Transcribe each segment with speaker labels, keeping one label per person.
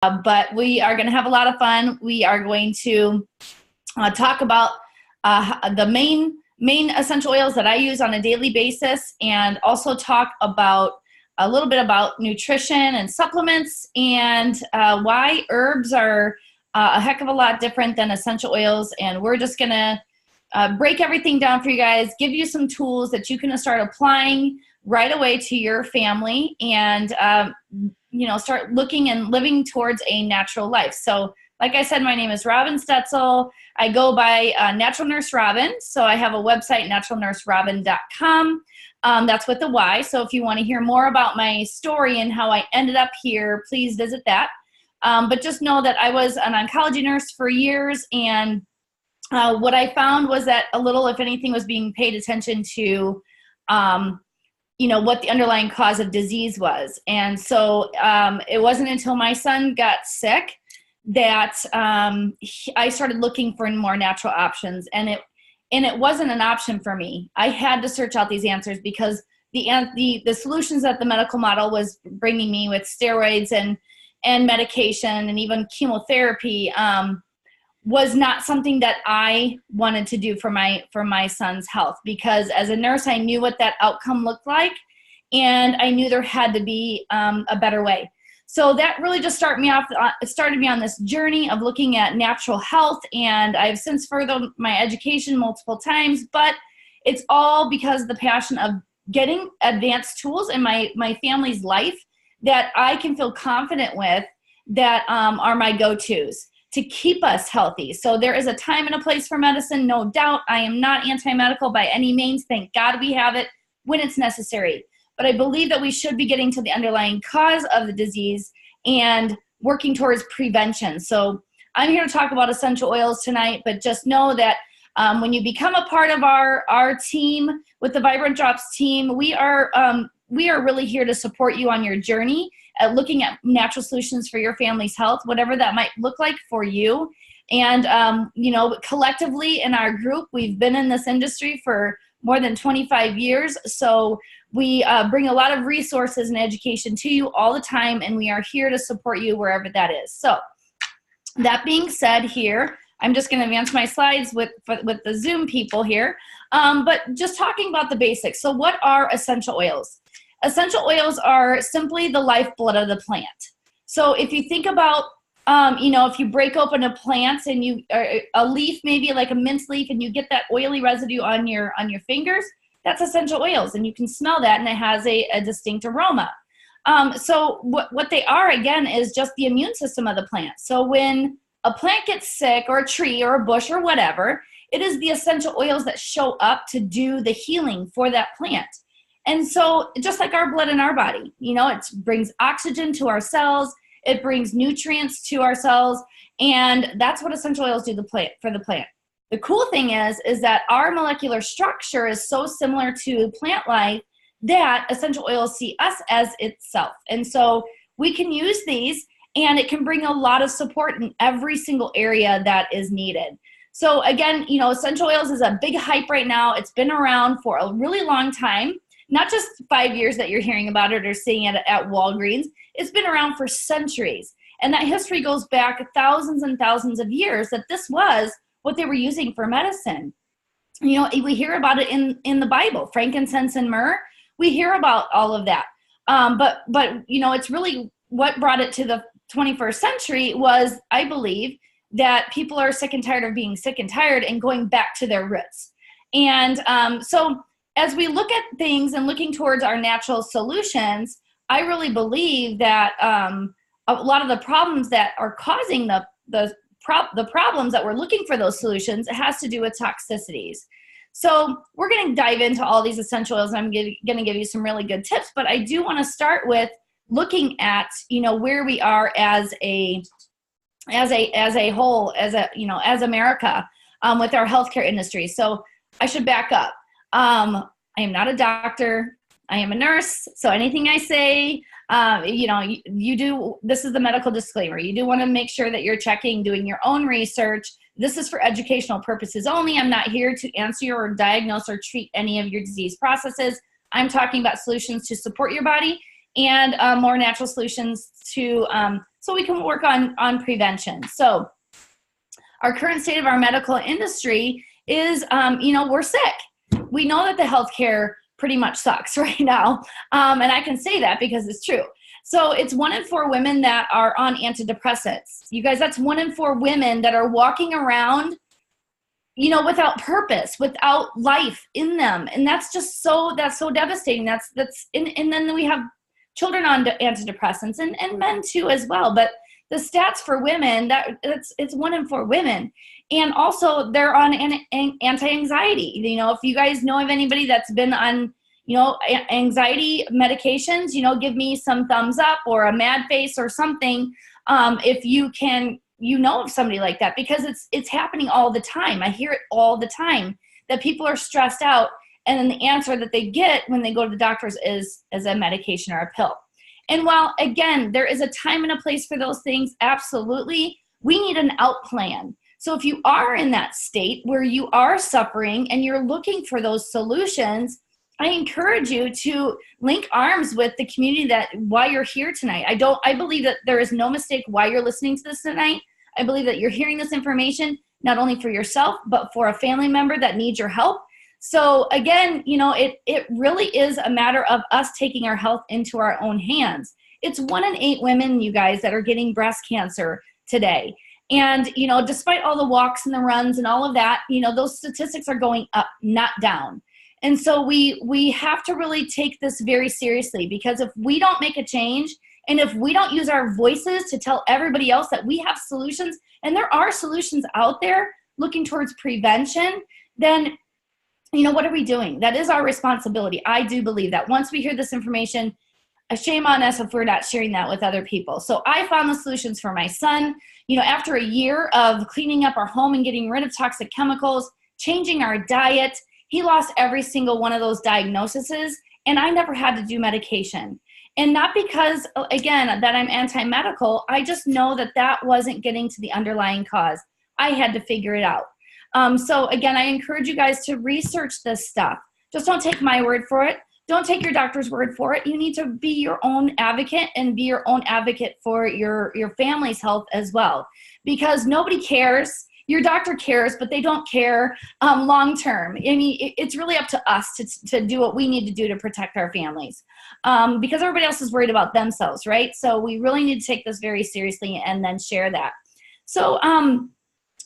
Speaker 1: but we are going to have a lot of fun. We are going to talk about the main essential oils that I use on a daily basis, and also talk about a little bit about nutrition and supplements, and why herbs are a heck of a lot different than essential oils. And we're just going to break everything down for you guys, give you some tools that you can start applying right away to your family, and start looking and living towards a natural life. So like I said, my name is Robin Stetzel. I go by Natural Nurse Robin. So I have a website, naturalnurserobin.com. That's with the Y. So if you want to hear more about my story and how I ended up here, please visit that. But just know that I was an oncology nurse for years, and what I found was that a little, if anything, was being paid attention to, what the underlying cause of disease was. And so it wasn't until my son got sick that I started looking for more natural options, and it wasn't an option for me. I had to search out these answers, because the solutions that the medical model was bringing me with steroids and medication and even chemotherapy was not something that I wanted to do for my son's health, because as a nurse, I knew what that outcome looked like, and I knew there had to be a better way. So that really just started me on this journey of looking at natural health, and I've since furthered my education multiple times, but it's all because of the passion of getting advanced tools in my family's life that I can feel confident with, that are my go-tos to keep us healthy. So there is a time and a place for medicine, no doubt. I am not anti-medical by any means. Thank God we have it when it's necessary. But I believe that we should be getting to the underlying cause of the disease and working towards prevention. So I'm here to talk about essential oils tonight, but just know that when you become a part of our team with the Vibrant Drops team, we are really here to support you on your journey at looking at natural solutions for your family's health, whatever that might look like for you. And, collectively in our group, we've been in this industry for more than 25 years. So we bring a lot of resources and education to you all the time, and we are here to support you wherever that is. So that being said, here, I'm just going to advance my slides with the Zoom people here. But just talking about the basics. So what are essential oils? Essential oils are simply the lifeblood of the plant. So if you think about, if you break open a plant and a leaf, maybe like a mint leaf, and you get that oily residue on your fingers, that's essential oils, and you can smell that, and it has a distinct aroma. So what they are, again, is just the immune system of the plant. So when a plant gets sick, or a tree or a bush or whatever, it is the essential oils that show up to do the healing for that plant. And so just like our blood in our body, it brings oxygen to our cells, it brings nutrients to our cells, and that's what essential oils do for the plant. The cool thing is that our molecular structure is so similar to plant life that essential oils see us as itself. And so we can use these, and it can bring a lot of support in every single area that is needed. So again, essential oils is a big hype right now. It's been around for a really long time, not just 5 years that you're hearing about it or seeing it at Walgreens. It's been around for centuries. And that history goes back thousands and thousands of years, that this was what they were using for medicine. We hear about it in the Bible, frankincense and myrrh. We hear about all of that. But it's really what brought it to the 21st century was, I believe, that people are sick and tired of being sick and tired and going back to their roots. And so as we look at things and looking towards our natural solutions, I really believe that a lot of the problems that are causing the problems that we're looking for those solutions, it has to do with toxicities. So we're going to dive into all these essential oils, and I'm going to give you some really good tips, but I do want to start with looking at, where we are as a whole, as America, with our healthcare industry. So I should back up. I am not a doctor. I am a nurse. So anything I say, you do, this is the medical disclaimer. You do want to make sure that you're doing your own research. This is for educational purposes only. I'm not here to answer or diagnose or treat any of your disease processes. I'm talking about solutions to support your body and more natural solutions to so we can work on prevention. So our current state of our medical industry is, you know, we're sick. We know that the healthcare pretty much sucks right now. And I can say that because it's true. So it's 1 in 4 women that are on antidepressants. You guys, that's 1 in 4 women that are walking around, you know, without purpose, without life in them. And that's just that's so devastating. And then we have children on antidepressants and men too as well. But the stats for women, it's 1 in 4 women. And also they're on anti-anxiety. You know, if you guys know of anybody that's been on, you know, anxiety medications, you know, give me some thumbs up or a mad face or something. If you can, you know of somebody like that, because it's happening all the time. I hear it all the time that people are stressed out, and then the answer that they get when they go to the doctors is a medication or a pill. And while, again, there is a time and a place for those things, absolutely, we need an out plan. So if you are in that state where you are suffering and you're looking for those solutions, I encourage you to link arms with the community that why you're here tonight. I believe that there is no mistake why you're listening to this tonight. I believe that you're hearing this information not only for yourself, but for a family member that needs your help. So again, you know, it really is a matter of us taking our health into our own hands. It's 1 in 8 women, you guys, that are getting breast cancer today. And, you know, despite all the walks and the runs and all of that, you know, those statistics are going up, not down. And so we have to really take this very seriously, because if we don't make a change, and if we don't use our voices to tell everybody else that we have solutions, and there are solutions out there looking towards prevention, then, you know, what are we doing? That is our responsibility. I do believe that once we hear this information, a shame on us if we're not sharing that with other people. So I found the solutions for my son. You know, after a year of cleaning up our home and getting rid of toxic chemicals, changing our diet, he lost every single one of those diagnoses, and I never had to do medication. And not because, again, that I'm anti-medical, I just know that that wasn't getting to the underlying cause. I had to figure it out. So again, I encourage you guys to research this stuff. Just don't take my word for it. Don't take your doctor's word for it. You need to be your own advocate and be your own advocate for your family's health as well, because nobody cares. Your doctor cares, but they don't care long term. I mean, it's really up to us to do what we need to do to protect our families, because everybody else is worried about themselves, right? So we really need to take this very seriously and then share that. So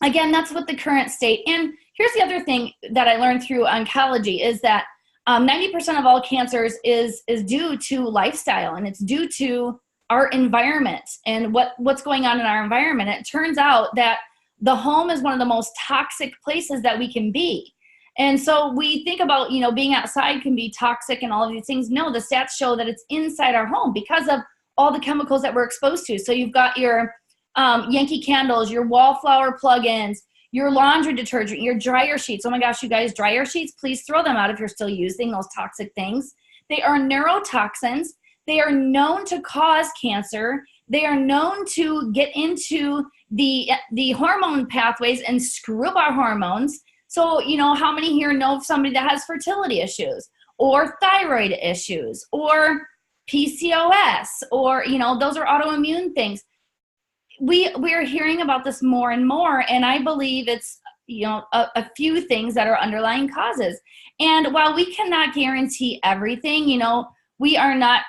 Speaker 1: again, that's what the current state. And here's the other thing that I learned through oncology is that 90% of all cancers is due to lifestyle, and it's due to our environment and what's going on in our environment. It turns out that the home is one of the most toxic places that we can be. And so we think about, you know, being outside can be toxic and all of these things. No, the stats show that it's inside our home because of all the chemicals that we're exposed to. So you've got your Yankee candles, your wallflower plugins, your laundry detergent, your dryer sheets. Oh my gosh, you guys, dryer sheets, please throw them out if you're still using those toxic things. They are neurotoxins. They are known to cause cancer. They are known to get into the hormone pathways and screw up our hormones. So, you know, how many here know of somebody that has fertility issues or thyroid issues or PCOS, or, you know, those are autoimmune things. We are hearing about this more and more, and I believe it's, you know, a few things that are underlying causes. And while we cannot guarantee everything, you know, we are not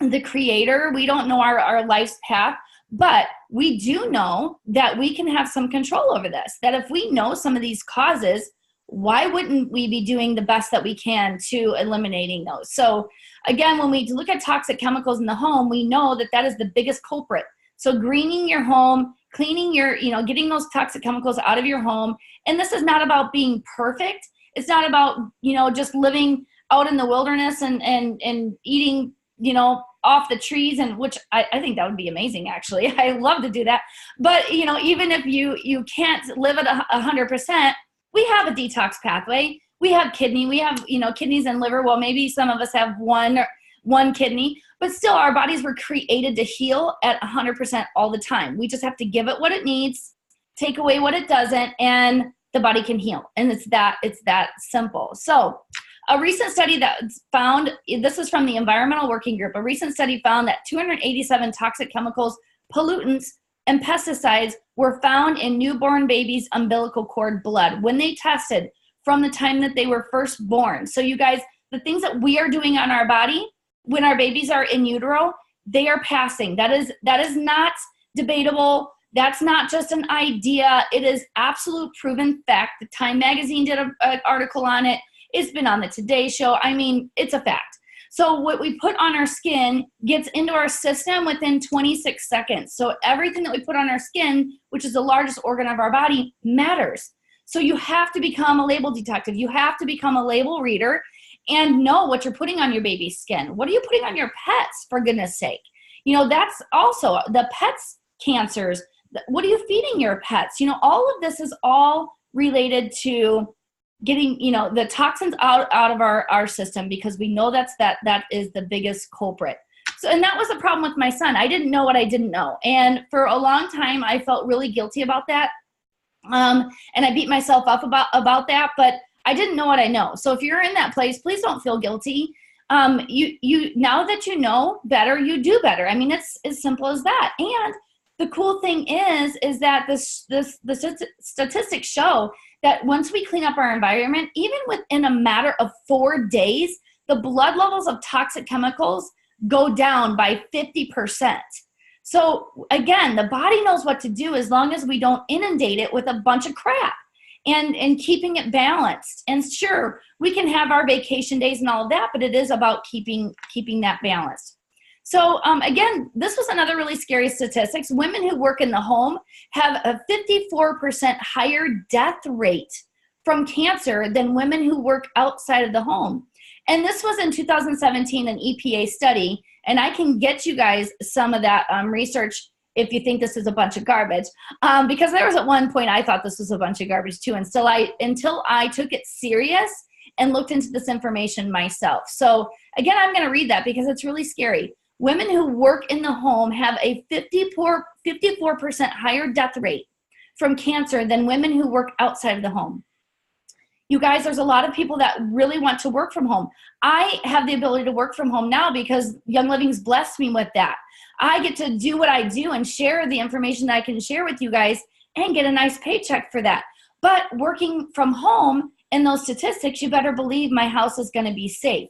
Speaker 1: the creator. We don't know our life's path, but we do know that we can have some control over this, that if we know some of these causes, why wouldn't we be doing the best that we can to eliminating those? So again, when we look at toxic chemicals in the home, we know that that is the biggest culprit. So greening your home, cleaning your, you know, getting those toxic chemicals out of your home. And this is not about being perfect. It's not about, you know, just living out in the wilderness and eating, you know, off the trees, and which I think that would be amazing, actually. I love to do that. But, you know, even if you can't live at 100%, we have a detox pathway. We have kidney. We have, you know, kidneys and liver. Well, maybe some of us have one kidney, but still our bodies were created to heal at 100% all the time. We just have to give it what it needs, take away what it doesn't, and the body can heal. And it's that simple. So a recent study that found, this is from the Environmental Working Group, a recent study found that 287 toxic chemicals pollutants and pesticides were found in newborn babies' umbilical cord blood when they tested from the time that they were first born. So you guys, the things that we are doing on our body when our babies are in utero, they are passing. That is not debatable. That's not just an idea. It is absolute proven fact. The Time Magazine did an article on it. It's been on the Today Show. I mean, it's a fact. So what we put on our skin gets into our system within 26 seconds. So everything that we put on our skin, which is the largest organ of our body, matters. So you have to become a label detective. You have to become a label reader and know what you're putting on your baby's skin. What are you putting on your pets, for goodness sake? You know, that's also the pets' cancers. What are you feeding your pets? You know, all of this is all related to getting, you know, the toxins out of our system, because we know that is the biggest culprit. So, and that was the problem with my son. I didn't know what I didn't know. And for a long time, I felt really guilty about that. And I beat myself up about that, but I didn't know what I know. So if you're in that place, please don't feel guilty. You now that you know better, you do better. I mean, it's as simple as that. And the cool thing is that the statistics show that once we clean up our environment, even within a matter of 4 days, the blood levels of toxic chemicals go down by 50%. So again, the body knows what to do as long as we don't inundate it with a bunch of crap and keeping it balanced. And sure, we can have our vacation days and all of that, but it is about keeping that balanced. So again, this was another really scary statistics. Women who work in the home have a 54% higher death rate from cancer than women who work outside of the home. And this was in 2017, an EPA study. And I can get you guys some of that research if you think this is a bunch of garbage. Because there was at one point I thought this was a bunch of garbage too, until I took it serious and looked into this information myself. So again, I'm going to read that because it's really scary. Women who work in the home have a 54% higher death rate from cancer than women who work outside of the home. You guys, there's a lot of people that really want to work from home. I have the ability to work from home now because Young Living's blessed me with that. I get to do what I do and share the information that I can share with you guys and get a nice paycheck for that. But working from home in those statistics, you better believe my house is going to be safe.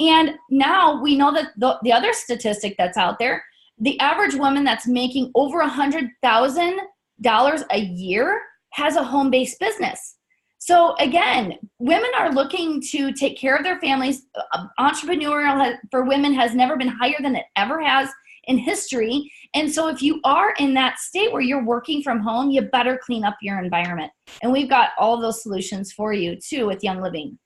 Speaker 1: And now we know that the other statistic that's out there, the average woman that's making over $100,000 a year has a home-based business. So again, women are looking to take care of their families. Entrepreneurial for women has never been higher than it ever has in history. And so if you are in that state where you're working from home, you better clean up your environment. And we've got all of those solutions for you too with Young Living.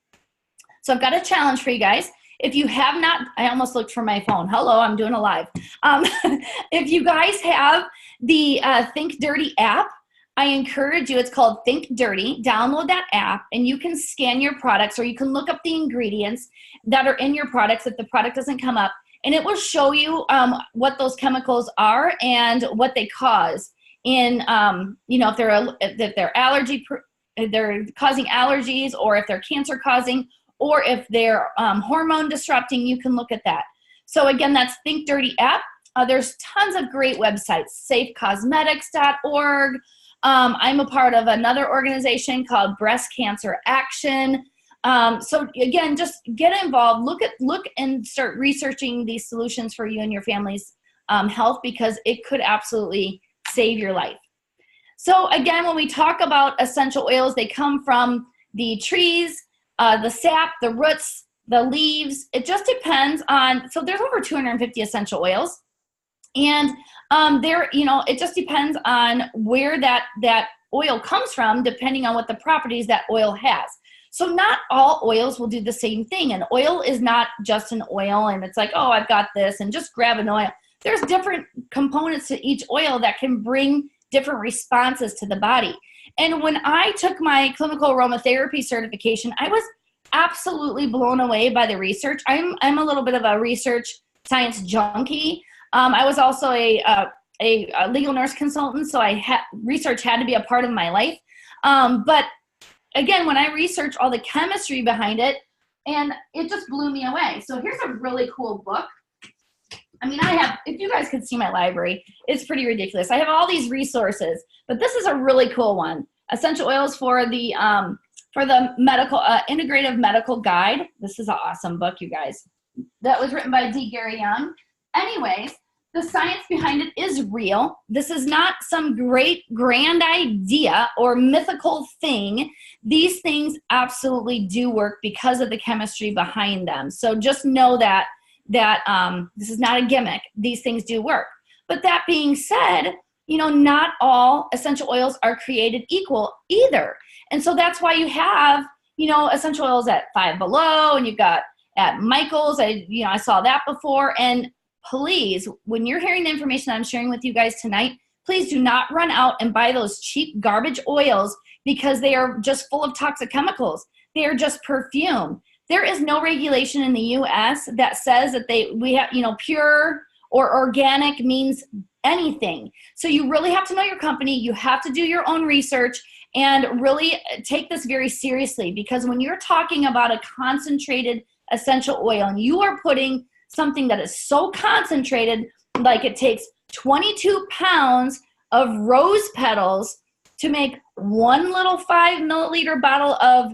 Speaker 1: So I've got a challenge for you guys. If you have not, I almost looked for my phone. Hello, I'm doing a live. If you guys have the Think Dirty app, I encourage you, it's called Think Dirty. Download that app and you can scan your products, or you can look up the ingredients that are in your products if the product doesn't come up, and it will show you what those chemicals are and what they cause in, you know, if they're causing allergies, or if they're cancer causing, or if they're hormone disrupting. You can look at that. So again, that's Think Dirty app. There's tons of great websites, safecosmetics.org. I'm a part of another organization called Breast Cancer Action. So again, just get involved, look and start researching these solutions for you and your family's health, because it could absolutely save your life. So again, when we talk about essential oils, they come from the trees, the sap, the roots, the leaves. It just depends on, so there's over 250 essential oils. And it just depends on where that oil comes from, depending on what the properties that oil has. So not all oils will do the same thing. And oil is not just an oil and it's like, oh, I've got this and just grab an oil. There's different components to each oil that can bring different responses to the body. And when I took my clinical aromatherapy certification, I was absolutely blown away by the research. I'm a little bit of a research science junkie. I was also a legal nurse consultant, so research had to be a part of my life. But again, when I researched all the chemistry behind it, and it just blew me away. So here's a really cool book. I mean, I have, if you guys could see my library, it's pretty ridiculous. I have all these resources, but this is a really cool one. Essential oils for the medical, integrative medical guide. This is an awesome book, you guys. That was written by D. Gary Young. Anyways, the science behind it is real. This is not some great grand idea or mythical thing. These things absolutely do work because of the chemistry behind them. So just know that this is not a gimmick. These things do work. But that being said, you know, not all essential oils are created equal either. And so that's why you have, you know, essential oils at Five Below, and you've got at Michael's. I saw that before. And please, when you're hearing the information that I'm sharing with you guys tonight, please do not run out and buy those cheap garbage oils because they are just full of toxic chemicals. They are just perfume. There is no regulation in the U.S. that says that we have, you know, pure or organic means anything. So you really have to know your company. You have to do your own research and really take this very seriously, because when you're talking about a concentrated essential oil and you are putting something that is so concentrated, like it takes 22 pounds of rose petals to make one little 5 milliliter bottle of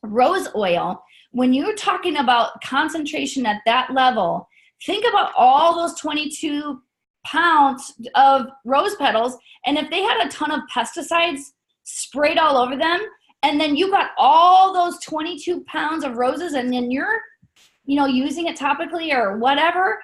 Speaker 1: rose oil. When you're talking about concentration at that level, think about all those 22 pounds of rose petals, and if they had a ton of pesticides sprayed all over them, and then you got all those 22 pounds of roses, and then you're, you know, using it topically or whatever,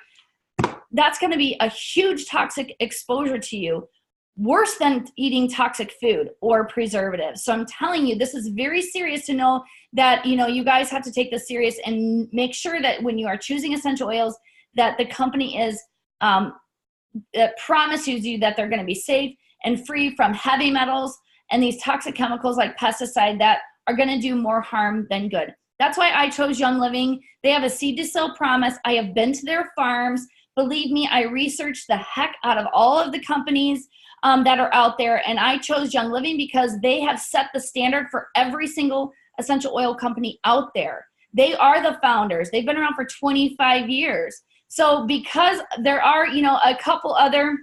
Speaker 1: that's going to be a huge toxic exposure to you, worse than eating toxic food or preservatives. So I'm telling you, this is very serious to know that, you know, you guys have to take this serious and make sure that when you are choosing essential oils, that the company is that promises you that they're going to be safe and free from heavy metals and these toxic chemicals like pesticide that are going to do more harm than good. That's why I chose Young Living. They have a seed to sale promise. I have been to their farms. Believe me, I researched the heck out of all of the companies that are out there, and I chose Young Living because they have set the standard for every single essential oil company out there. They are the founders. They've been around for 25 years. So because there are, you know, a couple other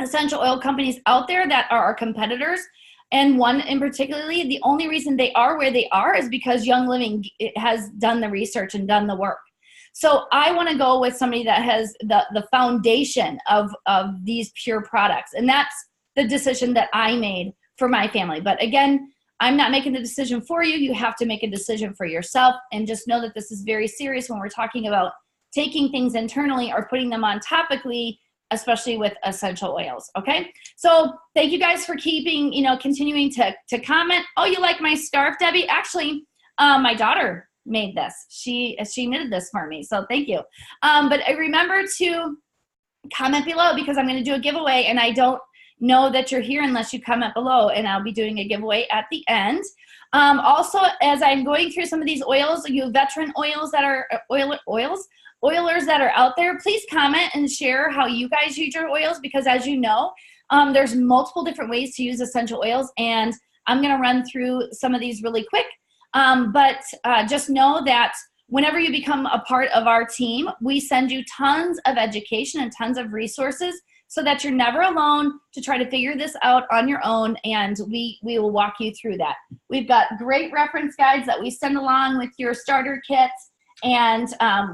Speaker 1: essential oil companies out there that are our competitors, and one in particularly, the only reason they are where they are is because Young Living has done the research and done the work. So I want to go with somebody that has the foundation of these pure products. And that's the decision that I made for my family. But again, I'm not making the decision for you. You have to make a decision for yourself. And just know that this is very serious when we're talking about taking things internally or putting them on topically, especially with essential oils, okay? So thank you guys for keeping, you know, continuing to comment. Oh, you like my scarf, Debbie? Actually, my daughter made this. She knitted this for me, so thank you. But remember to comment below because I'm gonna do a giveaway, and I don't know that you're here unless you comment below, and I'll be doing a giveaway at the end. Also, as I'm going through some of these oils, you veteran oils that are oilers that are out there, please comment and share how you guys use your oils, because as you know, there's multiple different ways to use essential oils, and I'm gonna run through some of these really quick. But just know that whenever you become a part of our team, we send you tons of education and tons of resources so that you're never alone to try to figure this out on your own, and we will walk you through that. We've got great reference guides that we send along with your starter kits, and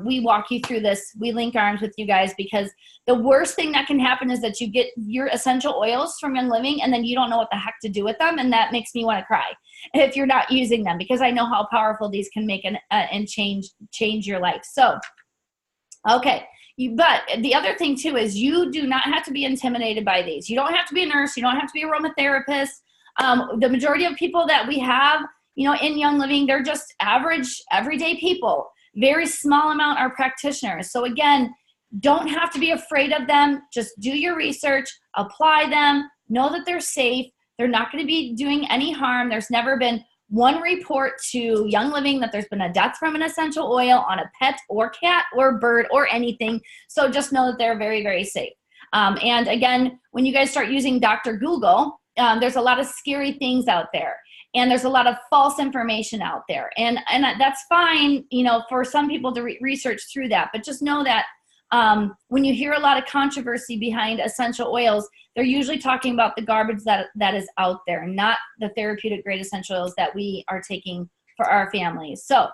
Speaker 1: we walk you through this. We link arms with you guys, because the worst thing that can happen is that you get your essential oils from Young Living and then you don't know what the heck to do with them, and that makes me want to cry if you're not using them, because I know how powerful these can make and change your life. So, okay. But the other thing too is you do not have to be intimidated by these. You don't have to be a nurse. You don't have to be a aromatherapist. The majority of people that we have, you know, in Young Living, they're just average, everyday people. Very small amount are practitioners. So again, don't have to be afraid of them. Just do your research, apply them, know that they're safe. They're not going to be doing any harm. There's never been one report to Young Living that there's been a death from an essential oil on a pet or cat or bird or anything. So just know that they're very, very safe. And again, when you guys start using Dr. Google, there's a lot of scary things out there. And there's a lot of false information out there. And that's fine, you know, for some people to research through that. But just know that When you hear a lot of controversy behind essential oils, they're usually talking about the garbage that is out there, not the therapeutic grade essential oils that we are taking for our families. So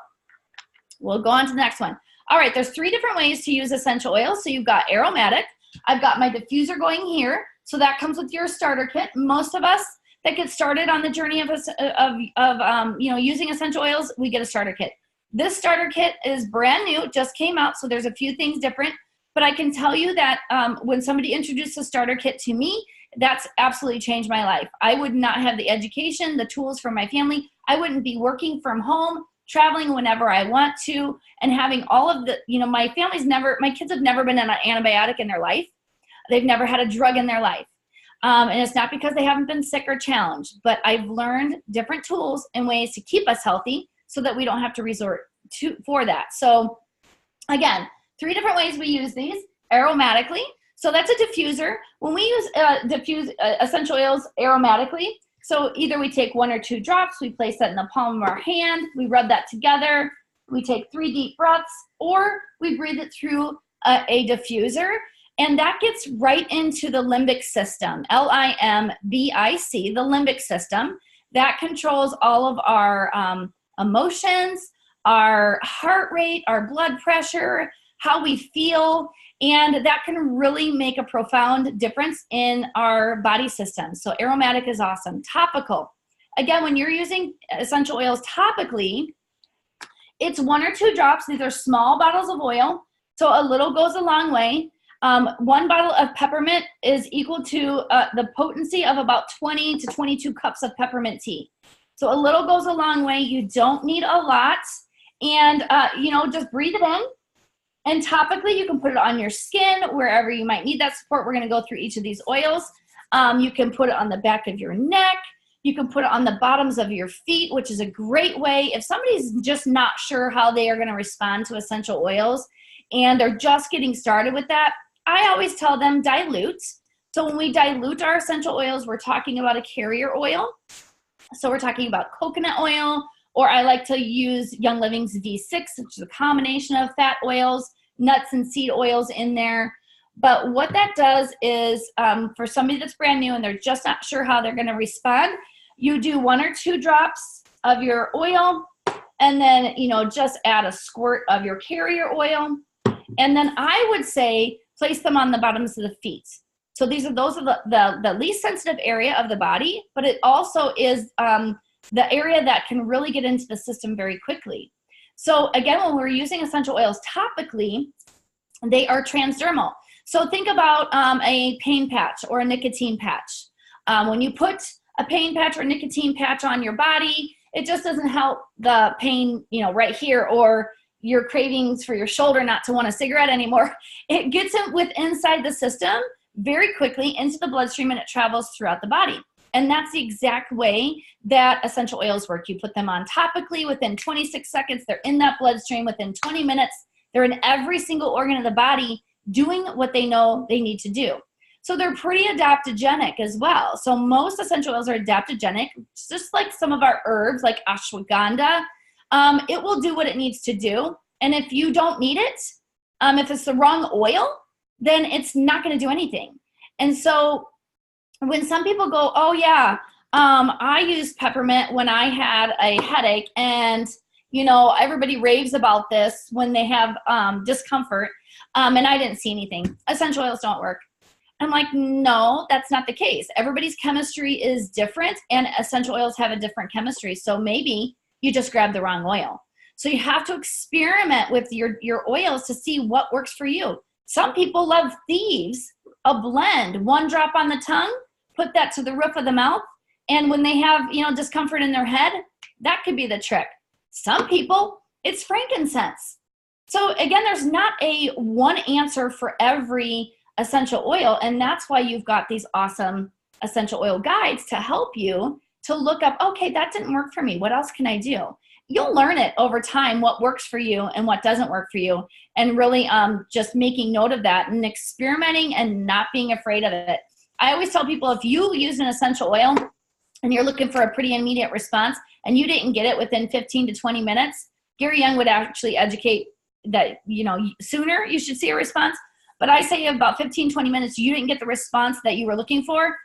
Speaker 1: we'll go on to the next one. All right, there's 3 different ways to use essential oils. So you've got aromatic. I've got my diffuser going here. So that comes with your starter kit. Most of us that get started on the journey of using essential oils, we get a starter kit. This starter kit is brand new, just came out, so there's a few things different. But I can tell you that when somebody introduced the starter kit to me, that's absolutely changed my life. I would not have the education, the tools for my family. I wouldn't be working from home, traveling whenever I want to, and having all of the, my kids have never been on an antibiotic in their life. They've never had a drug in their life. And it's not because they haven't been sick or challenged, but I've learned different tools and ways to keep us healthy so that we don't have to resort for that. So again, 3 different ways we use these. Aromatically, so that's a diffuser. When we use diffuse essential oils aromatically, so either we take 1 or 2 drops, we place that in the palm of our hand, we rub that together, we take 3 deep breaths, or we breathe it through a diffuser, and that gets right into the limbic system, L-I-M-B-I-C, the limbic system. That controls all of our emotions, our heart rate, our blood pressure, how we feel, and that can really make a profound difference in our body system. So aromatic is awesome. Topical. Again, when you're using essential oils topically, it's 1 or 2 drops. These are small bottles of oil, so a little goes a long way. 1 bottle of peppermint is equal to the potency of about 20 to 22 cups of peppermint tea. So a little goes a long way. You don't need a lot, and just breathe it in. And topically, you can put it on your skin, wherever you might need that support. We're going to go through each of these oils. You can put it on the back of your neck. You can put it on the bottoms of your feet, which is a great way. If somebody's just not sure how they are going to respond to essential oils and they're just getting started with that, I always tell them dilute. So when we dilute our essential oils, we're talking about a carrier oil. So we're talking about coconut oil, or I like to use Young Living's V6, which is a combination of fat oils, nuts and seed oils in there. But what that does is for somebody that's brand new and they're just not sure how they're going to respond, you do 1 or 2 drops of your oil, and then, just add a squirt of your carrier oil. And then I would say place them on the bottoms of the feet. So those are the least sensitive area of the body, but it also is the area that can really get into the system very quickly. So again, when we're using essential oils topically, they are transdermal. So think about a pain patch or a nicotine patch. When you put a pain patch or nicotine patch on your body, it just doesn't help the pain, right here, or your cravings for your shoulder not to want a cigarette anymore. It gets inside the system very quickly into the bloodstream, and it travels throughout the body. And that's the exact way that essential oils work. You put them on topically within 26 seconds. They're in that bloodstream within 20 minutes. They're in every single organ of the body doing what they know they need to do. So they're pretty adaptogenic as well. So most essential oils are adaptogenic, just like some of our herbs like ashwagandha. It will do what it needs to do. And if you don't need it, if it's the wrong oil, then it's not going to do anything. And so when some people go, oh yeah, I used peppermint when I had a headache, and everybody raves about this when they have discomfort, and I didn't see anything. Essential oils don't work. I'm like, no, that's not the case. Everybody's chemistry is different, and essential oils have a different chemistry. So maybe you just grabbed the wrong oil. So you have to experiment with your oils to see what works for you. Some people love thieves, a blend, 1 drop on the tongue, put that to the roof of the mouth, and when they have, discomfort in their head, that could be the trick. Some people, it's frankincense. So again, there's not a one answer for every essential oil, and that's why you've got these awesome essential oil guides to help you to look up, okay, that didn't work for me. What else can I do? You'll learn it over time, what works for you and what doesn't work for you, and really just making note of that and experimenting and not being afraid of it. I always tell people, if you use an essential oil and you're looking for a pretty immediate response and you didn't get it within 15 to 20 minutes, Gary Young would actually educate you know, sooner you should see a response. But I say about 15, 20 minutes, you didn't get the response that you were looking for,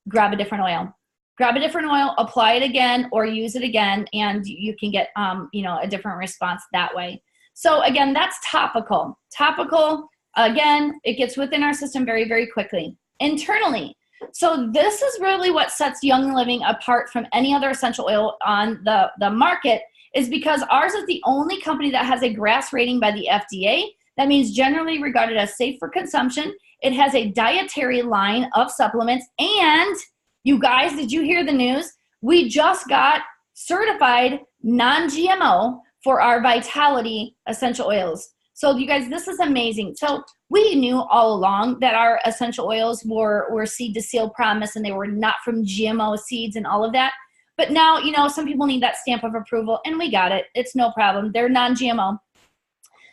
Speaker 1: grab a different oil. Grab a different oil, apply it again, or use it again, and you can get, you know, a different response that way. So again, that's topical. Topical, again, it gets within our system very, very quickly. Internally, so this is really what sets Young Living apart from any other essential oil on the market, is because ours is the only company that has a GRAS rating by the FDA. That means generally regarded as safe for consumption. It has a dietary line of supplements, and you guys, did you hear the news? We just got certified non-GMO for our Vitality essential oils. So you guys, this is amazing. So we knew all along that our essential oils were seed to seal promise, and they were not from GMO seeds and all of that. But now, you know, some people need that stamp of approval, and we got it. It's no problem. They're non-GMO.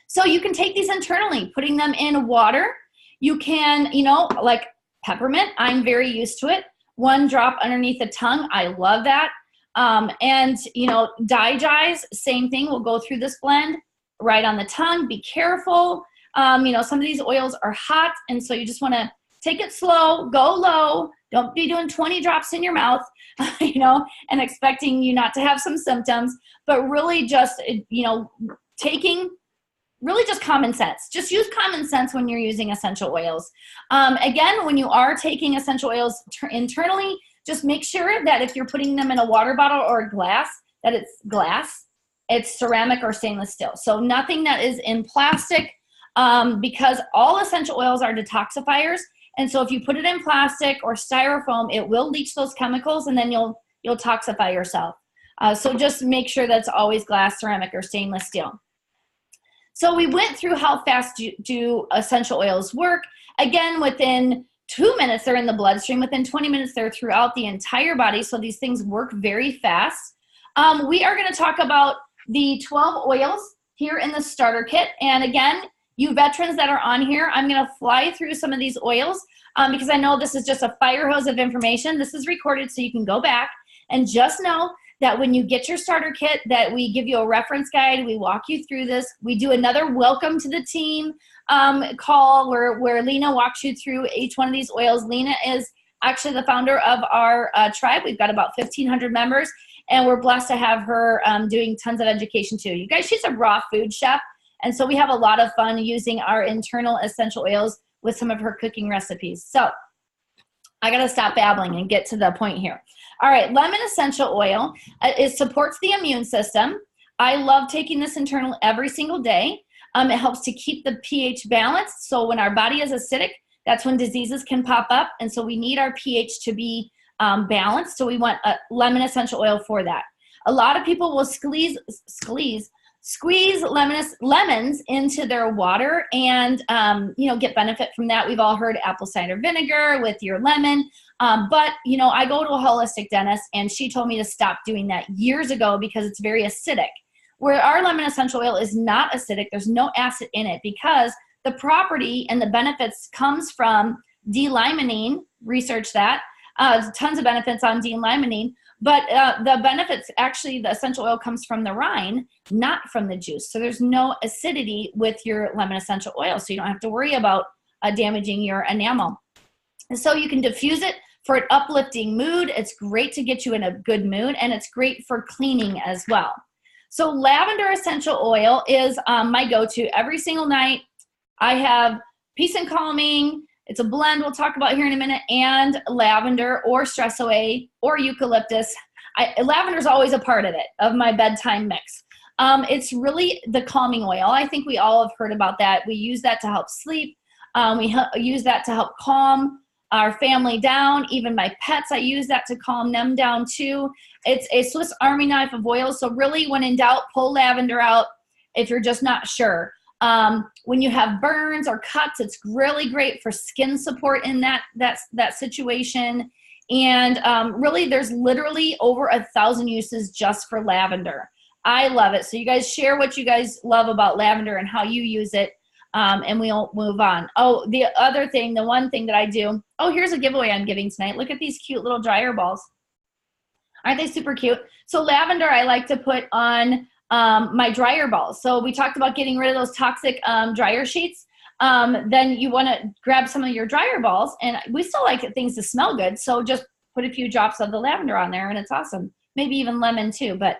Speaker 1: So you can take these internally, putting them in water. You can, you know, like peppermint, I'm very used to it. 1 drop underneath the tongue, I love that. And, you know, Digize, same thing. We'll go through this blend right on the tongue. Be careful. You know, some of these oils are hot, and so you just want to take it slow, go low. Don't be doing 20 drops in your mouth, you know, and expecting you not to have some symptoms, but really just, you know, taking really just common sense. Just use common sense when you're using essential oils. Again, when you are taking essential oils internally, just make sure that if you're putting them in a water bottle or a glass, that it's glass, it's ceramic or stainless steel. So nothing that is in plastic, because all essential oils are detoxifiers. And so if you put it in plastic or styrofoam, it will leach those chemicals, and then you'll toxify yourself. So just make sure that's always glass, ceramic, or stainless steel. So we went through how fast do essential oils work. Again, within 2 minutes, they're in the bloodstream. Within 20 minutes, they're throughout the entire body. So these things work very fast. We are going to talk about the 12 oils here in the starter kit. And again, you veterans that are on here, I'm going to fly through some of these oils because I know this is just a fire hose of information. This is recorded so you can go back, and just know that when you get your starter kit, that we give you a reference guide, we walk you through this. We do another welcome to the team call where Lena walks you through each one of these oils. Lena is actually the founder of our tribe. We've got about 1,500 members, and we're blessed to have her doing tons of education too. You guys, she's a raw food chef, and so we have a lot of fun using our internal essential oils with some of her cooking recipes. So I gotta stop babbling and get to the point here. All right, lemon essential oil, it supports the immune system. I love taking this internal every single day. It helps to keep the pH balanced. So when our body is acidic, that's when diseases can pop up. And so we need our pH to be balanced. So we want a lemon essential oil for that. A lot of people will squeeze lemons into their water and, you know, get benefit from that. We've all heard apple cider vinegar with your lemon. But, you know, I go to a holistic dentist, and she told me to stop doing that years ago because it's very acidic. Where our lemon essential oil is not acidic, there's no acid in it, because the property and the benefits comes from D-limonene. Research that. Tons of benefits on D-limonene. But the benefits, actually, the essential oil comes from the rind, not from the juice. So there's no acidity with your lemon essential oil, so you don't have to worry about damaging your enamel. And so you can diffuse it for an uplifting mood. It's great to get you in a good mood, and it's great for cleaning as well. So lavender essential oil is my go-to every single night. I have peace and calming. It's a blend we'll talk about here in a minute, and lavender or stress away or eucalyptus. Lavender is always a part of it, of my bedtime mix. It's really the calming oil. I think we all have heard about that. We use that to help sleep. We use that to help calm our family down. Even my pets, I use that to calm them down too. It's a Swiss Army knife of oils. So really, when in doubt, pull lavender out if you're just not sure. When you have burns or cuts, it's really great for skin support in that situation. And really, there's literally over 1,000 uses just for lavender. I love it. So you guys share what you guys love about lavender and how you use it. And we'll move on. Oh, the other thing, the one thing that I do, oh, here's a giveaway I'm giving tonight. Look at these cute little dryer balls. Aren't they super cute? So lavender, I like to put on my dryer balls. So we talked about getting rid of those toxic dryer sheets. Then you want to grab some of your dryer balls, and we still like things to smell good. So just put a few drops of the lavender on there and it's awesome. Maybe even lemon too. But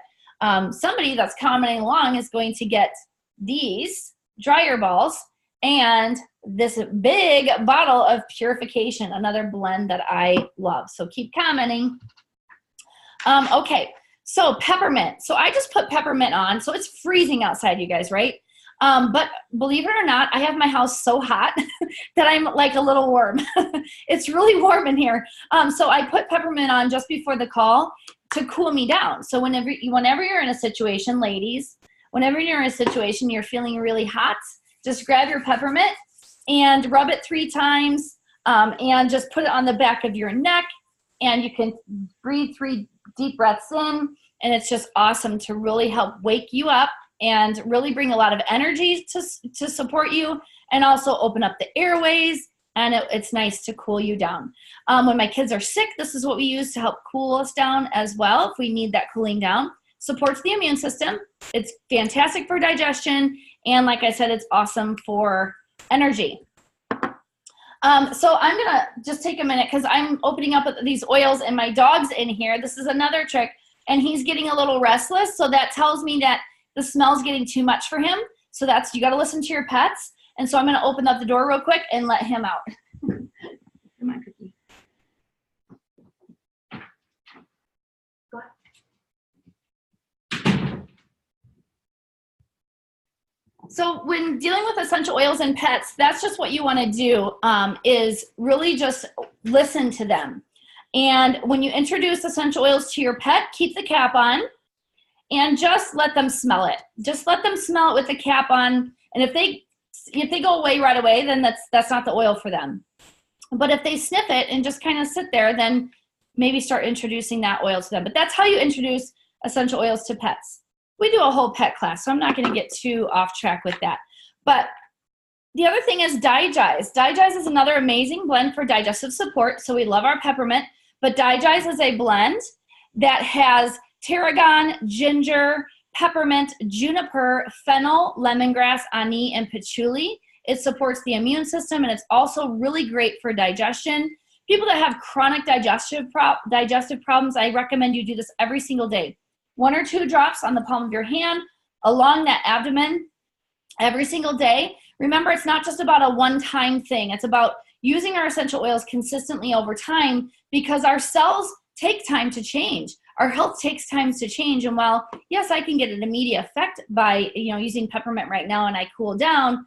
Speaker 1: somebody that's commenting along is going to get these dryer balls and this big bottle of Purification, another blend that I love. So keep commenting. Okay, so peppermint. So I just put peppermint on. So it's freezing outside, you guys, right? But believe it or not, I have my house so hot that I'm like a little warm. It's really warm in here. So I put peppermint on just before the call to cool me down. So whenever you're in a situation, ladies, whenever you're in a situation you're feeling really hot, just grab your peppermint and rub it 3 times and just put it on the back of your neck, and you can breathe 3 deep breaths in, and it's just awesome to really help wake you up and really bring a lot of energy to support you, and also open up the airways, and it's nice to cool you down. When my kids are sick, this is what we use to help cool us down as well if we need that cooling down. Supports the immune system. It's fantastic for digestion, and like I said, it's awesome for energy. So I'm gonna just take a minute because I'm opening up these oils and my dog's in here. This is another trick, and he's getting a little restless, so that tells me that the smell's getting too much for him. So you got to listen to your pets. And so I'm going to open up the door real quick and let him out. Come on, Cookie. Go ahead. So when dealing with essential oils and pets, that's just what you want to do, is really just listen to them. And when you introduce essential oils to your pet, keep the cap on. And just let them smell it. Just let them smell it with the cap on. And if they go away right away, then that's not the oil for them. But if they sniff it and just kind of sit there, then maybe start introducing that oil to them. But that's how you introduce essential oils to pets. We do a whole pet class, so I'm not going to get too off track with that. But the other thing is Digest. Digest is another amazing blend for digestive support. So we love our peppermint. But Digest is a blend that has tarragon, ginger, peppermint, juniper, fennel, lemongrass, anise, and patchouli. It supports the immune system, and it's also really great for digestion. People that have chronic digestive problems, I recommend you do this every single day. 1 or 2 drops on the palm of your hand along that abdomen every single day. Remember, it's not just about a one-time thing. It's about using our essential oils consistently over time, because our cells take time to change. Our health takes time to change, and while, yes, I can get an immediate effect by, using peppermint right now and I cool down,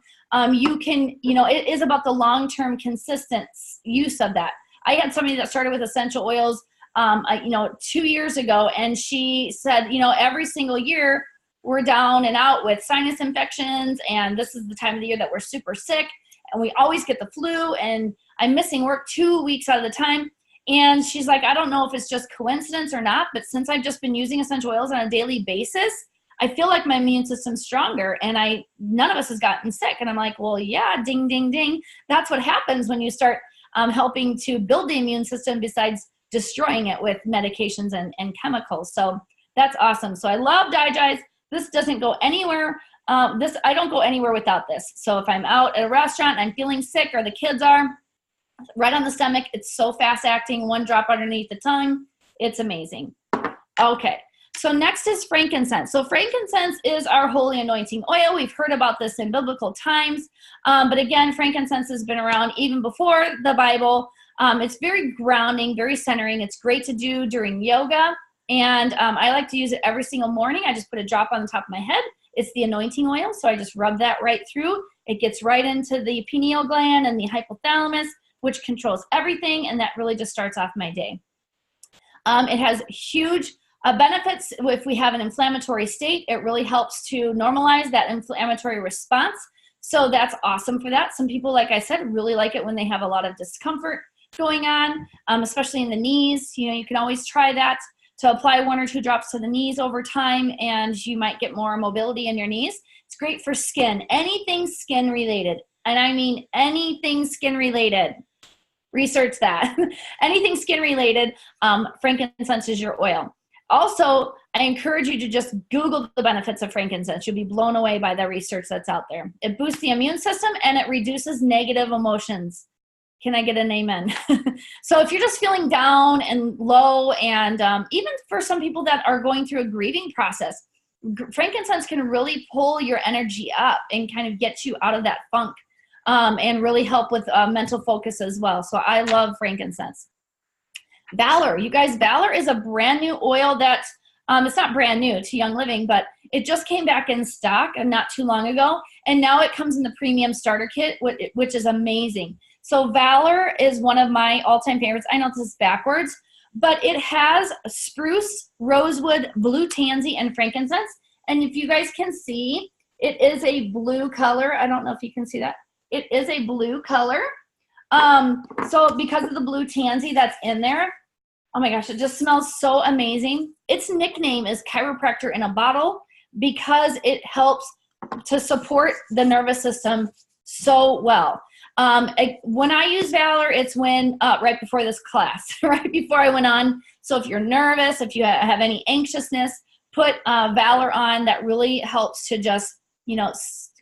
Speaker 1: you can, it is about the long-term consistent use of that. I had somebody that started with essential oils, 2 years ago, and she said, every single year we're down and out with sinus infections, and this is the time of the year that we're super sick, and we always get the flu, and I'm missing work 2 weeks out of the time. And she's like, I don't know if it's just coincidence or not, but since I've just been using essential oils on a daily basis, I feel like my immune system's stronger, and none of us has gotten sick. And I'm like, well, yeah, ding, ding, ding. That's what happens when you start helping to build the immune system besides destroying it with medications and chemicals. So that's awesome. So I love Digest. This doesn't go anywhere. I don't go anywhere without this. So if I'm out at a restaurant and I'm feeling sick, or the kids are, right on the stomach, it's so fast acting, 1 drop underneath the tongue. It's amazing. Okay, so next is frankincense. So frankincense is our holy anointing oil. We've heard about this in biblical times, but again, frankincense has been around even before the Bible. It's very grounding, very centering. It's great to do during yoga, and I like to use it every single morning. I just put a drop on the top of my head. It's the anointing oil, so I just rub that right through. It gets right into the pineal gland and the hypothalamus, which controls everything, and that really just starts off my day. It has huge benefits if we have an inflammatory state. It really helps to normalize that inflammatory response, so that's awesome for that. Some people, like I said, really like it when they have a lot of discomfort going on, especially in the knees. You can always try that, to apply 1 or 2 drops to the knees over time, and you might get more mobility in your knees. It's great for skin, anything skin related. And I mean anything skin related. Research that. Anything skin related, frankincense is your oil. Also, I encourage you to just Google the benefits of frankincense. You'll be blown away by the research that's out there. It boosts the immune system and it reduces negative emotions. Can I get an amen? So if you're just feeling down and low, and even for some people that are going through a grieving process, frankincense can really pull your energy up and kind of get you out of that funk, and really help with mental focus as well. So I love frankincense. Valor, you guys, Valor is a brand new oil that, it's not brand new to Young Living, but it just came back in stock not too long ago. And now it comes in the premium starter kit, which is amazing. So Valor is one of my all-time favorites. I know this is backwards, but it has spruce, rosewood, blue tansy, and frankincense. And if you guys can see, it is a blue color. I don't know if you can see that. It is a blue color. So because of the blue tansy that's in there, oh my gosh, it just smells so amazing. Its nickname is chiropractor in a bottle because it helps to support the nervous system so well. When I use Valor, it's when right before this class, right before I went on. So if you're nervous, if you have any anxiousness, put Valor on. That really helps to just,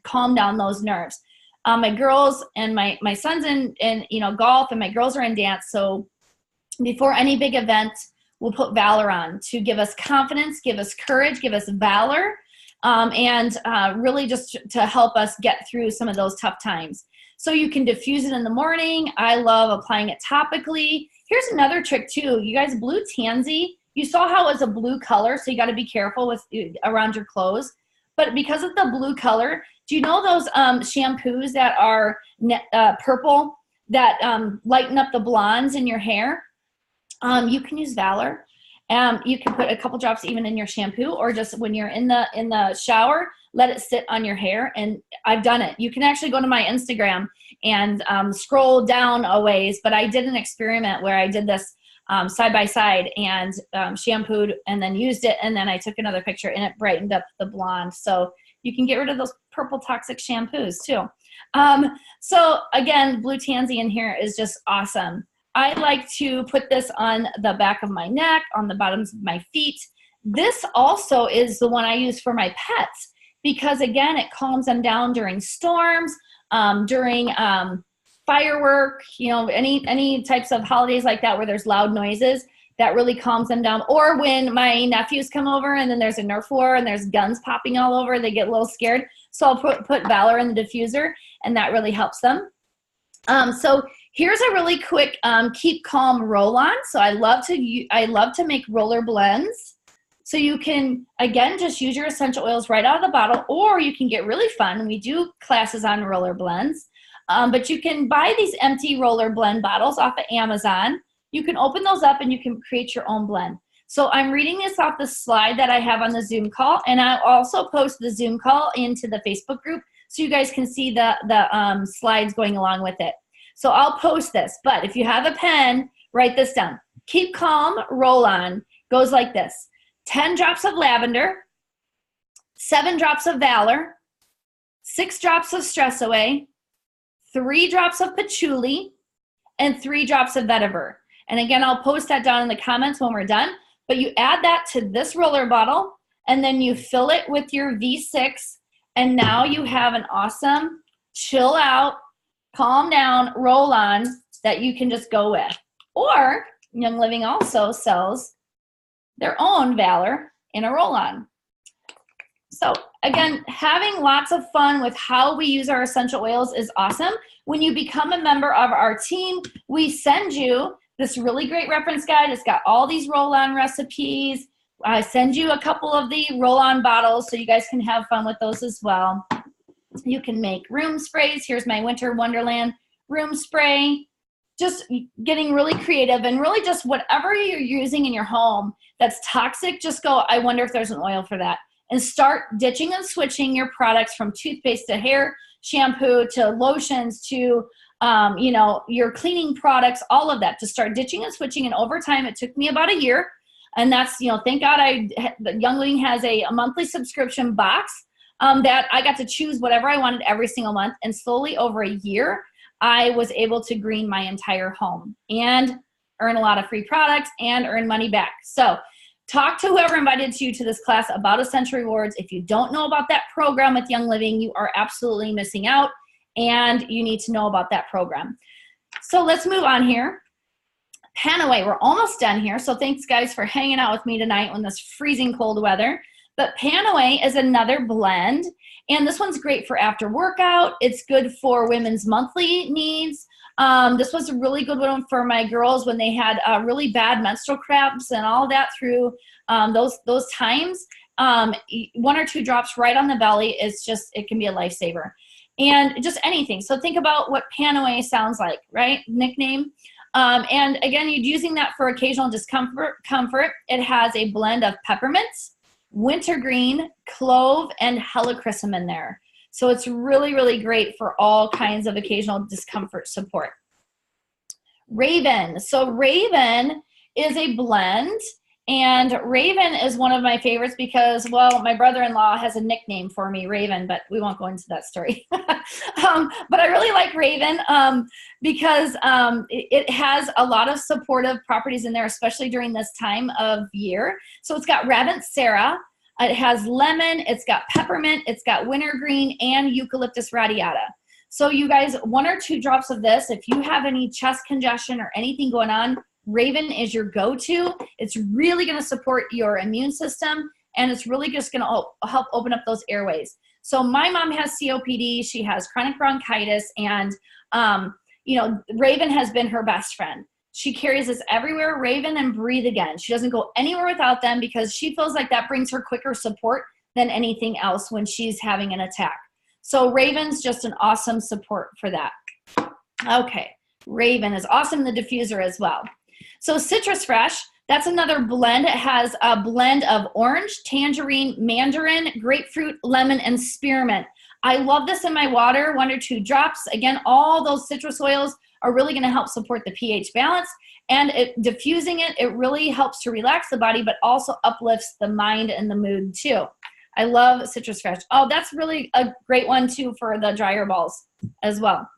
Speaker 1: calm down those nerves. My girls and my son's in golf, and my girls are in dance. So before any big event, we'll put Valor on to give us confidence, give us courage, give us valor, and really just to help us get through some of those tough times. So you can diffuse it in the morning. I love applying it topically. Here's another trick too. You guys, blue tansy, you saw how it was a blue color, so you got to be careful with around your clothes. But because of the blue color, do you know those shampoos that are purple that lighten up the blondes in your hair? You can use Valor. You can put a couple drops even in your shampoo, or just when you're in the shower, let it sit on your hair. And I've done it. You can actually go to my Instagram and scroll down a ways, but I did an experiment where I did this side by side and shampooed and then used it, and then I took another picture and it brightened up the blonde. So you can get rid of those purple toxic shampoos too. So again, blue tansy in here is just awesome. I like to put this on the back of my neck, on the bottoms of my feet. This also is the one I use for my pets because, again, it calms them down during storms, during firework, any types of holidays like that where there's loud noises. That really calms them down. Or when my nephews come over and then there's a Nerf war and there's guns popping all over, they get a little scared. So I'll put Valor in the diffuser, and that really helps them. So here's a really quick keep calm roll-on. So I love to make roller blends. So you can, again, just use your essential oils right out of the bottle, or you can get really fun. We do classes on roller blends. But you can buy these empty roller blend bottles off of Amazon. You can open those up and you can create your own blend. So I'm reading this off the slide that I have on the Zoom call, and I'll also post the Zoom call into the Facebook group so you guys can see the slides going along with it. So I'll post this, but if you have a pen, write this down. Keep calm, roll on, goes like this. 10 drops of lavender, 7 drops of Valor, 6 drops of Stress Away, 3 drops of patchouli, and 3 drops of vetiver. And again, I'll post that down in the comments when we're done. But you add that to this roller bottle, and then you fill it with your V6, and now you have an awesome chill out, calm down, roll on that you can just go with. Or Young Living also sells their own Valor in a roll on. So again, having lots of fun with how we use our essential oils is awesome. When you become a member of our team, we send you this really great reference guide. It's got all these roll-on recipes. I send you a couple of the roll-on bottles so you guys can have fun with those as well. You can make room sprays. Here's my Winter Wonderland room spray. Just getting really creative, and really just whatever you're using in your home that's toxic, just go, I wonder if there's an oil for that. And start ditching and switching your products from toothpaste to hair shampoo to lotions to your cleaning products, all of that, to start ditching and switching. And over time, it took me about a year. And that's, thank God Young Living has a monthly subscription box that I got to choose whatever I wanted every single month. And slowly over a year, I was able to green my entire home and earn a lot of free products and earn money back. So talk to whoever invited you to this class about Essential Rewards. If you don't know about that program with Young Living, you are absolutely missing out, and you need to know about that program. So let's move on here. Panaway, we're almost done here. So thanks guys for hanging out with me tonight in this freezing cold weather. But Panaway is another blend, and this one's great for after workout. It's good for women's monthly needs. This was a really good one for my girls when they had really bad menstrual cramps and all that through those times. 1 or 2 drops right on the belly is just, it can be a lifesaver. And just anything. So think about what Panaway sounds like, right? Nickname. And again, you're using that for occasional discomfort. It has a blend of peppermints, wintergreen, clove, and helichrysum in there. So it's really, really great for all kinds of occasional discomfort support. Raven. So Raven is a blend, and Raven is one of my favorites because, well, my brother-in-law has a nickname for me, Raven, but we won't go into that story. But I really like Raven because it has a lot of supportive properties in there, especially during this time of year. So it's got Raventsara, it has lemon, it's got peppermint, it's got wintergreen, and eucalyptus radiata. So you guys, 1 or 2 drops of this, if you have any chest congestion or anything going on, Raven is your go-to. It's really going to support your immune system, and it's really just going to help open up those airways. So my mom has COPD, she has chronic bronchitis, and you know, Raven has been her best friend. She carries this everywhere, Raven and Breathe Again. She doesn't go anywhere without them because she feels like that brings her quicker support than anything else when she's having an attack. So Raven's just an awesome support for that. Okay, Raven is awesome in the diffuser as well. So Citrus Fresh, that's another blend. It has a blend of orange, tangerine, mandarin, grapefruit, lemon, and spearmint. I love this in my water, 1 or 2 drops. Again, all those citrus oils are really gonna help support the pH balance, and diffusing it, it really helps to relax the body, but also uplifts the mind and the mood too. I love Citrus Fresh. Oh, that's really a great one too for the dryer balls as well.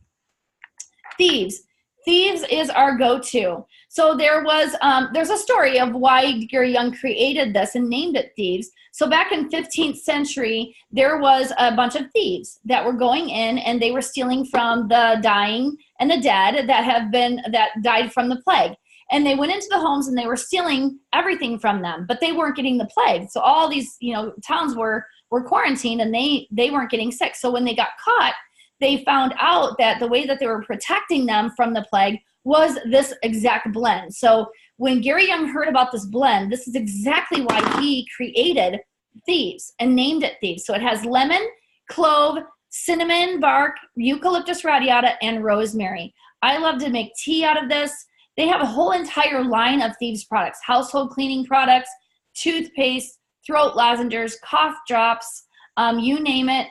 Speaker 1: Thieves. Thieves is our go-to. So there's a story of why Gary Young created this and named it Thieves. So back in 15th century, there was a bunch of thieves that were going in and they were stealing from the dying and the dead that died from the plague. And they went into the homes and they were stealing everything from them, but they weren't getting the plague. So all these, towns were quarantined and they weren't getting sick. So when they got caught, they found out that the way that they were protecting them from the plague was this exact blend. So when Gary Young heard about this blend, this is exactly why he created Thieves and named it Thieves. So it has lemon, clove, cinnamon bark, eucalyptus radiata, and rosemary. I love to make tea out of this. They have a whole entire line of Thieves products, household cleaning products, toothpaste, throat lavenders, cough drops, you name it,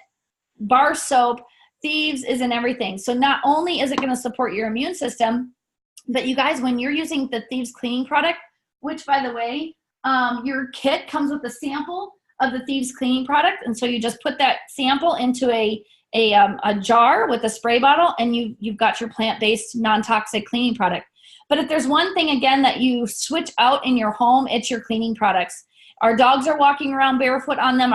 Speaker 1: bar soap. Thieves is in everything. So not only is it going to support your immune system, but you guys, when you're using the Thieves cleaning product, which by the way, your kit comes with a sample of the Thieves cleaning product. And so you just put that sample into a jar with a spray bottle and you've got your plant-based non-toxic cleaning product. But if there's one thing again that you switch out in your home, it's your cleaning products. Our dogs are walking around barefoot on them.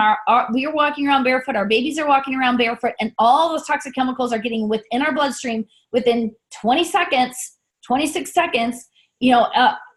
Speaker 1: We are walking around barefoot. Our babies are walking around barefoot, and all those toxic chemicals are getting within our bloodstream within 20 seconds, 26 seconds,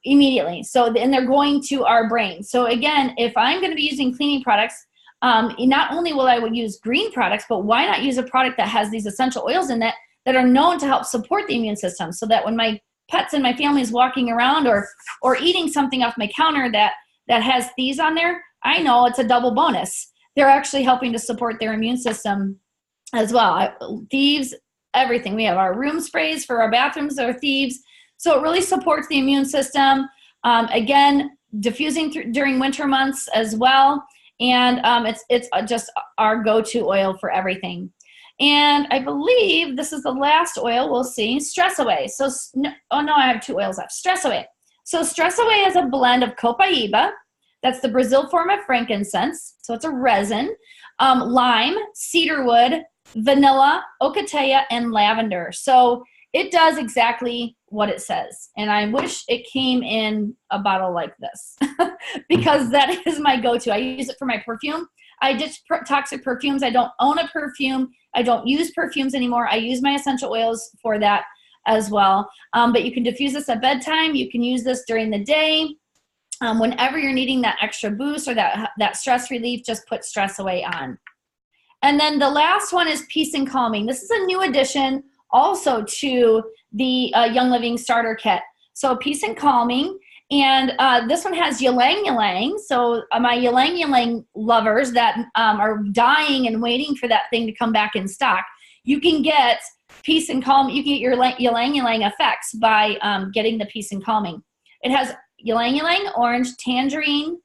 Speaker 1: immediately. So, and they're going to our brain. So again, if I'm going to be using cleaning products, not only will I use green products, but why not use a product that has these essential oils in it that are known to help support the immune system, so that when my pets and my family is walking around or eating something off my counter that has these on there, I know it's a double bonus. They're actually helping to support their immune system as well. Thieves, everything. We have our room sprays for our bathrooms that are Thieves. So it really supports the immune system. Again, diffusing during winter months as well. And it's just our go-to oil for everything. And I believe this is the last oil we'll see, Stress Away. So, I have 2 oils left. Stress Away. So Stress Away is a blend of copaiba, that's the Brazil form of frankincense, so it's a resin, lime, cedarwood, vanilla, ocotea, and lavender. So it does exactly what it says. And I wish it came in a bottle like this because that is my go-to. I use it for my perfume. I ditch toxic perfumes. I don't own a perfume. I don't use perfumes anymore. I use my essential oils for that as well. But you can diffuse this at bedtime. You can use this during the day. Whenever you're needing that extra boost or that stress relief, just put Stress Away on. And then the last one is Peace and Calming. This is a new addition also to the Young Living Starter Kit. So Peace and Calming, and this one has ylang ylang. So my ylang ylang lovers that are dying and waiting for that thing to come back in stock, you can get Peace and Calming. You can get your ylang ylang effects by getting the Peace and Calming. It has ylang ylang, orange, tangerine,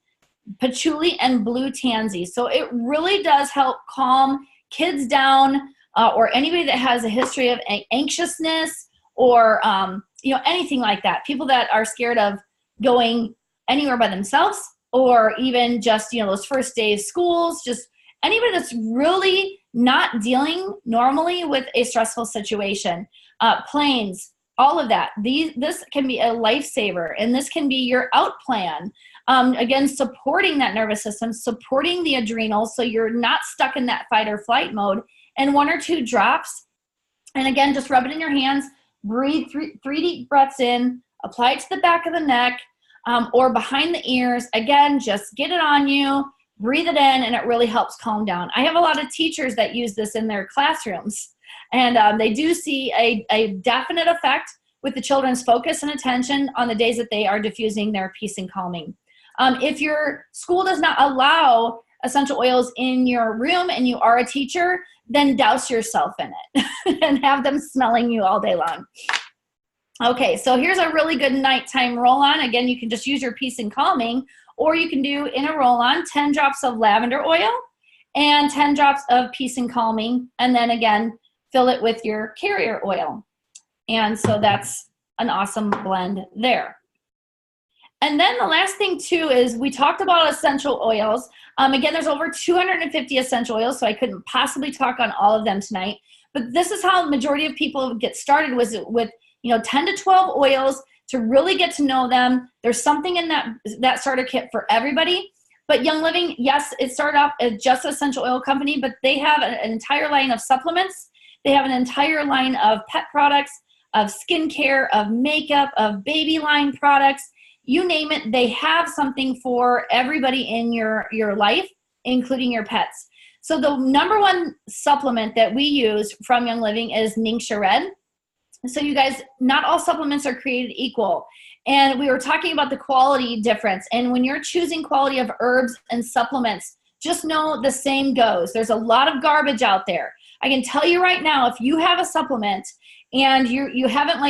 Speaker 1: patchouli, and blue tansy. So it really does help calm kids down or anybody that has a history of anxiousness or anything like that. People that are scared of going anywhere by themselves, or even just those first days schools, just anybody that's really not dealing normally with a stressful situation, planes, all of that. This can be a lifesaver, and this can be your out plan. Again, supporting that nervous system, supporting the adrenals, so you're not stuck in that fight or flight mode. And 1 or 2 drops, and again, just rub it in your hands. Breathe 3 deep breaths in. Apply it to the back of the neck or behind the ears. Again, just get it on you. Breathe it in, and it really helps calm down. I have a lot of teachers that use this in their classrooms, and they do see a definite effect with the children's focus and attention on the days that they are diffusing their Peace and Calming. If your school does not allow essential oils in your room and you are a teacher, then douse yourself in it and have them smelling you all day long. Okay, so here's a really good nighttime roll-on. Again, you can just use your Peace and Calming, or you can do in a roll-on 10 drops of lavender oil and 10 drops of Peace and Calming, and then again, fill it with your carrier oil. And so that's an awesome blend there. And then the last thing too is we talked about essential oils. Again, there's over 250 essential oils, so I couldn't possibly talk on all of them tonight. But this is how the majority of people get started, was with 10 to 12 oils to really get to know them. There's something in that starter kit for everybody. But Young Living, yes, it started off as just an essential oil company, but they have an entire line of supplements. They have an entire line of pet products, of skincare, of makeup, of baby line products. You name it, they have something for everybody in your life, including your pets. So the number one supplement that we use from Young Living is Ningxia Red. So you guys, not all supplements are created equal. And we were talking about the quality difference. And when you're choosing quality of herbs and supplements, just know the same goes. There's a lot of garbage out there. I can tell you right now, if you have a supplement and you haven't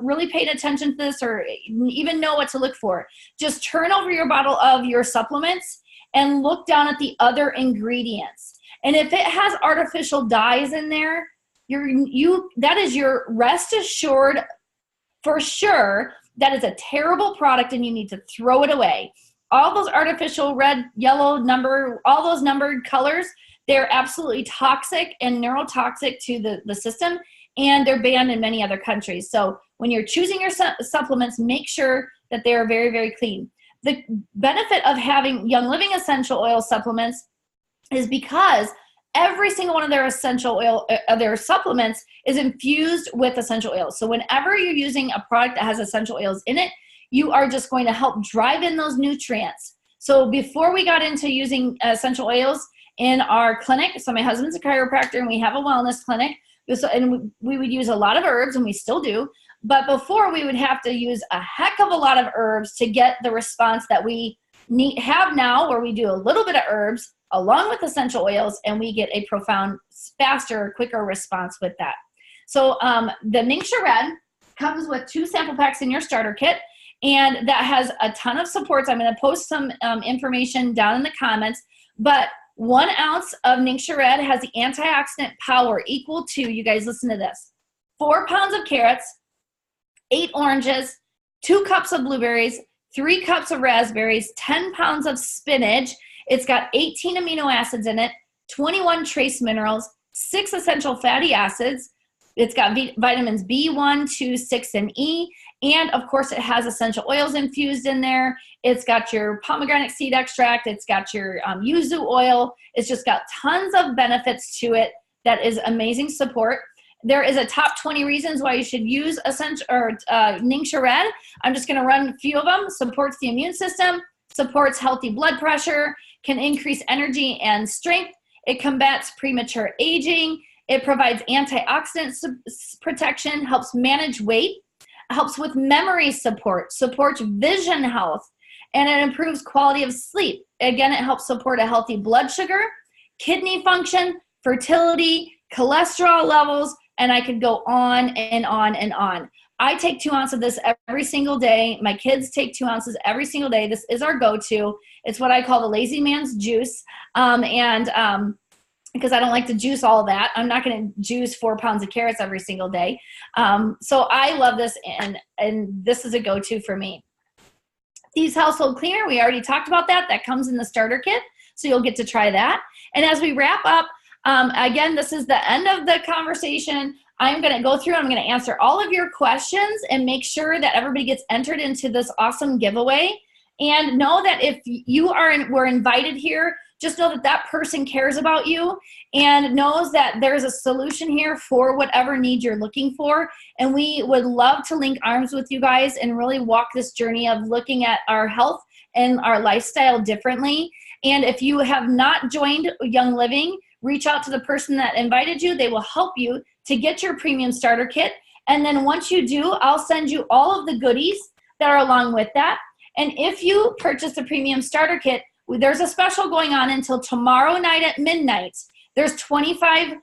Speaker 1: really paid attention to this or even know what to look for, just turn over your bottle of your supplements and look down at the other ingredients. And if it has artificial dyes in there, that is your rest assured for sure that is a terrible product and you need to throw it away. All those artificial red, yellow, all those numbered colors, they're absolutely toxic and neurotoxic to the system, and they're banned in many other countries. So when you're choosing your supplements, make sure that they are very, very clean. The benefit of having Young Living essential oil supplements is because every single one of their essential oil, their supplements is infused with essential oils. So whenever you're using a product that has essential oils in it, you are just going to help drive in those nutrients. So before we got into using essential oils in our clinic, so my husband's a chiropractor and we have a wellness clinic, and we would use a lot of herbs, and we still do. But before, we would have to use a heck of a lot of herbs to get the response that we have now, where we do a little bit of herbs along with essential oils, and we get a profound, faster, quicker response with that. So the Ningxia Red comes with 2 sample packs in your starter kit, and that has a ton of supports. I'm going to post some information down in the comments, but 1 ounce of Ningxia Red has the antioxidant power equal to, you guys listen to this, 4 pounds of carrots, 8 oranges, 2 cups of blueberries, 3 cups of raspberries, 10 pounds of spinach. It's got 18 amino acids in it, 21 trace minerals, 6 essential fatty acids, It's got vitamins B1, 2, 6, and E. And of course, it has essential oils infused in there. It's got your pomegranate seed extract. It's got your yuzu oil. It's just got tons of benefits to it. That is amazing support. There is a top 20 reasons why you should use Ningxia Red. I'm just going to run a few of them. Supports the immune system, supports healthy blood pressure, can increase energy and strength. It combats premature aging. It provides antioxidant protection, helps manage weight, helps with memory support, supports vision health, and it improves quality of sleep. Again, it helps support a healthy blood sugar, kidney function, fertility, cholesterol levels, and I could go on and on and on. I take 2 ounces of this every single day. My kids take 2 ounces every single day. This is our go-to. It's what I call the lazy man's juice. Because I don't like to juice all that. I'm not going to juice 4 pounds of carrots every single day. So I love this, and this is a go-to for me. These household cleaner, we already talked about that. That comes in the starter kit, so you'll get to try that. And as we wrap up, again, this is the end of the conversation. I'm going to go through, I'm going to answer all of your questions and make sure that everybody gets entered into this awesome giveaway. And know that if you were invited here, just know that that person cares about you and knows that there's a solution here for whatever need you're looking for. And we would love to link arms with you guys and really walk this journey of looking at our health and our lifestyle differently. And if you have not joined Young Living, reach out to the person that invited you. They will help you to get your premium starter kit. And then once you do, I'll send you all of the goodies that are along with that. And if you purchase a premium starter kit, there's a special going on until tomorrow night at midnight. There's $25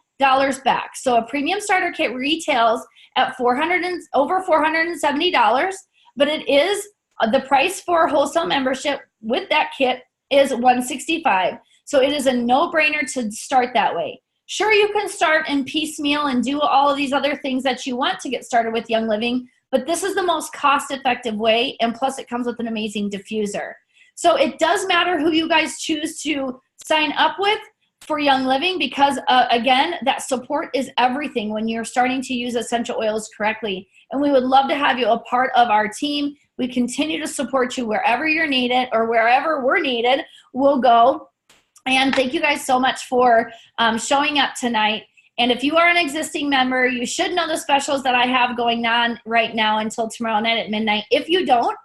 Speaker 1: back. So a premium starter kit retails at over $470, but it is the price for a wholesale membership with that kit is $165. So it is a no-brainer to start that way. Sure, you can start in piecemeal and do all of these other things that you want to get started with Young Living, but this is the most cost-effective way, and plus it comes with an amazing diffuser. So it does matter who you guys choose to sign up with for Young Living because, again, that support is everything when you're starting to use essential oils correctly. And we would love to have you a part of our team. We continue to support you wherever you're needed or wherever we're needed, we'll go. And thank you guys so much for showing up tonight. And if you are an existing member, you should know the specials that I have going on right now until tomorrow night at midnight. If you don't,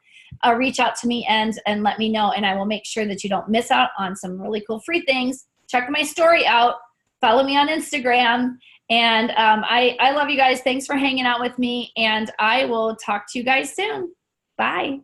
Speaker 1: reach out to me and let me know, and I will make sure that you don't miss out on some really cool free things. Check my story out. Follow me on Instagram. And I love you guys. Thanks for hanging out with me, and I will talk to you guys soon. Bye.